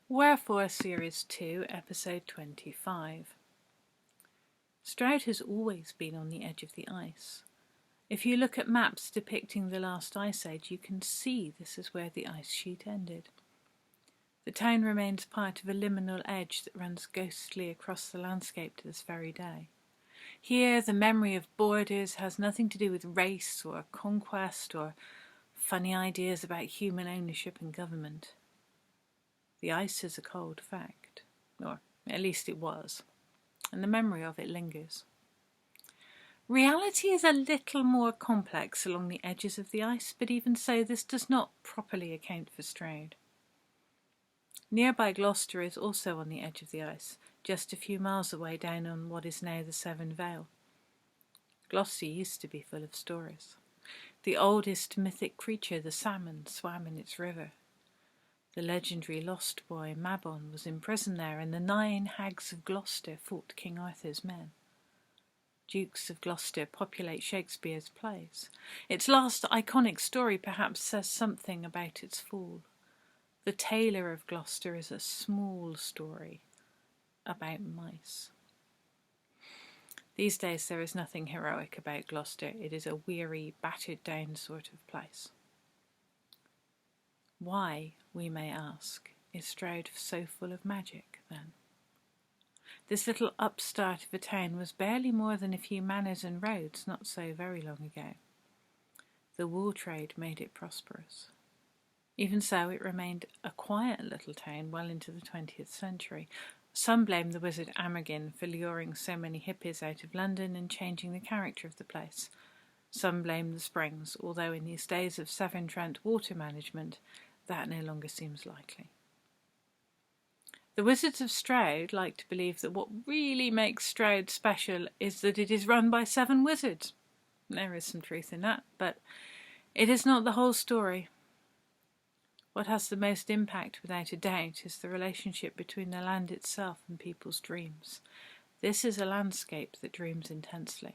Wherefore Series 2, Episode 25. Stroud has always been on the edge of the ice. If you look at maps depicting the last ice age, you can see this is where the ice sheet ended. The town remains part of a liminal edge that runs ghostly across the landscape to this very day. Here, the memory of borders has nothing to do with race or conquest or funny ideas about human ownership and government. The ice is a cold fact, or at least it was, and the memory of it lingers. Reality is a little more complex along the edges of the ice, but even so, this does not properly account for Stroud. Nearby Gloucester is also on the edge of the ice, just a few miles away down on what is now the Severn Vale. Gloucester used to be full of stories. The oldest mythic creature, the salmon, swam in its river. The legendary lost boy Mabon was imprisoned there, and the 9 hags of Gloucester fought King Arthur's men. Dukes of Gloucester populate Shakespeare's plays. Its last iconic story perhaps says something about its fall. The Tailor of Gloucester is a small story about mice. These days there is nothing heroic about Gloucester. It is a weary, battered down sort of place. Why, we may ask, is Stroud so full of magic, then? This little upstart of a town was barely more than a few manors and roads not so very long ago. The wool trade made it prosperous. Even so, it remained a quiet little town well into the 20th century. Some blame the wizard Amergin for luring so many hippies out of London and changing the character of the place. Some blame the springs, although in these days of Severn-Trent water management, that no longer seems likely. The Wizards of Stroud like to believe that what really makes Stroud special is that it is run by 7 wizards. There is some truth in that, but it is not the whole story. What has the most impact, without a doubt, is the relationship between the land itself and people's dreams. This is a landscape that dreams intensely.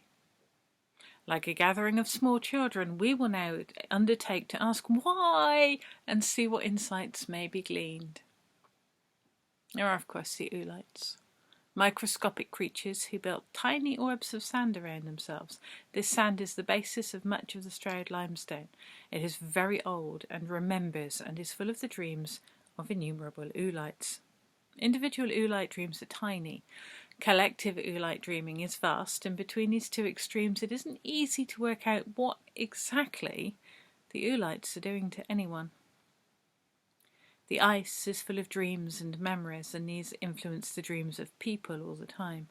Like a gathering of small children, we will now undertake to ask why and see what insights may be gleaned. There are, of course, the Oolites, microscopic creatures who built tiny orbs of sand around themselves. This sand is the basis of much of the Stroud limestone. It is very old and remembers and is full of the dreams of innumerable Oolites. Individual Oolite dreams are tiny. Collective Oolite dreaming is vast, and between these two extremes it isn't easy to work out what exactly the Oolites are doing to anyone. The ice is full of dreams and memories, and these influence the dreams of people all the time.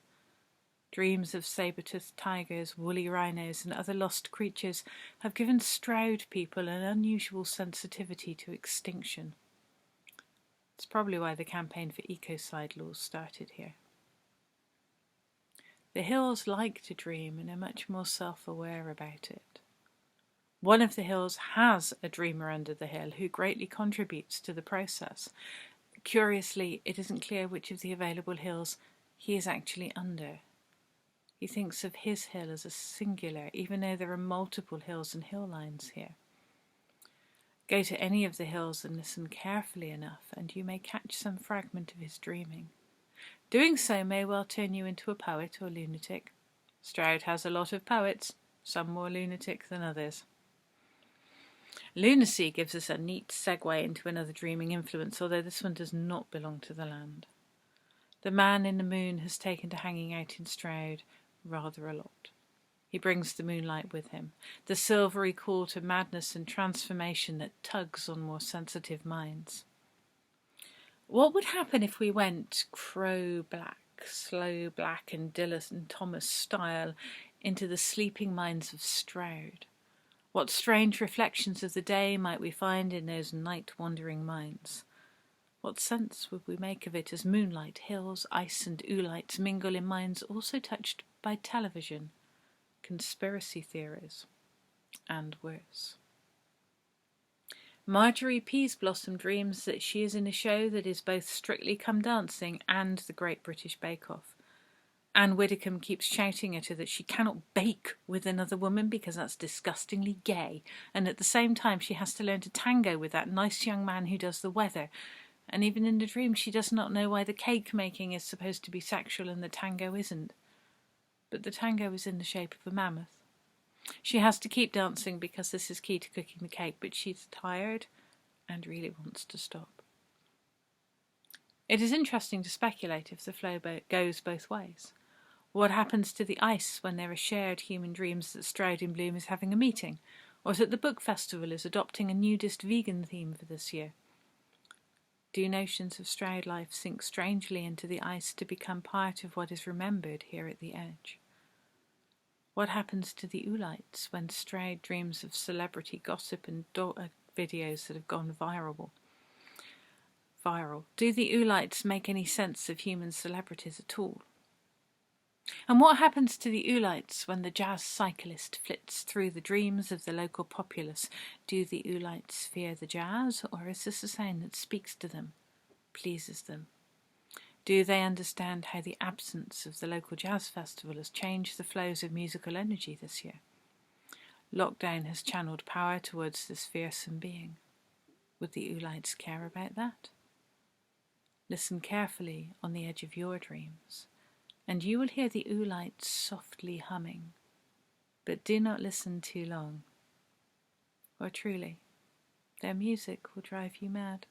Dreams of saber-toothed tigers, woolly rhinos, and other lost creatures have given Stroud people an unusual sensitivity to extinction. It's probably why the campaign for ecocide laws started here. The hills like to dream and are much more self-aware about it. One of the hills has a dreamer under the hill who greatly contributes to the process. Curiously, it isn't clear which of the available hills he is actually under. He thinks of his hill as a singular, even though there are multiple hills and hill lines here. Go to any of the hills and listen carefully enough, and you may catch some fragment of his dreaming. Doing so may well turn you into a poet or lunatic. Stroud has a lot of poets, some more lunatic than others. Lunacy gives us a neat segue into another dreaming influence, although this one does not belong to the land. The man in the moon has taken to hanging out in Stroud rather a lot. He brings the moonlight with him, the silvery call to madness and transformation that tugs on more sensitive minds. What would happen if we went crow black, slow black and Dylan Thomas style into the sleeping minds of Stroud? What strange reflections of the day might we find in those night-wandering minds? What sense would we make of it as moonlight, hills, ice and Oolites mingle in minds also touched by television, conspiracy theories, and worse? Marjorie Peaseblossom dreams that she is in a show that is both Strictly Come Dancing and the Great British Bake Off. Anne Widdecombe keeps shouting at her that she cannot bake with another woman because that's disgustingly gay, and at the same time she has to learn to tango with that nice young man who does the weather, And even in the dream she does not know why the cake making is supposed to be sexual and the tango isn't. But the tango is in the shape of a mammoth. She has to keep dancing because this is key to cooking the cake, but she's tired and really wants to stop. It is interesting to speculate if the flow goes both ways. What happens to the ice when there are shared human dreams that Stroud in Bloom is having a meeting, or that the book festival is adopting a nudist vegan theme for this year? Do notions of Stroud life sink strangely into the ice to become part of what is remembered here at the edge? What happens to the Oolites when Stroud dreams of celebrity gossip and videos that have gone viral? Do the Oolites make any sense of human celebrities at all? And what happens to the Oolites when the jazz cyclist flits through the dreams of the local populace? Do the Oolites fear the jazz, or is this a sound that speaks to them, pleases them? Do they understand how the absence of the local jazz festival has changed the flows of musical energy this year? Lockdown has channeled power towards this fearsome being. Would the Oolites care about that? Listen carefully on the edge of your dreams, and you will hear the Oolites softly humming. But do not listen too long, or truly, their music will drive you mad.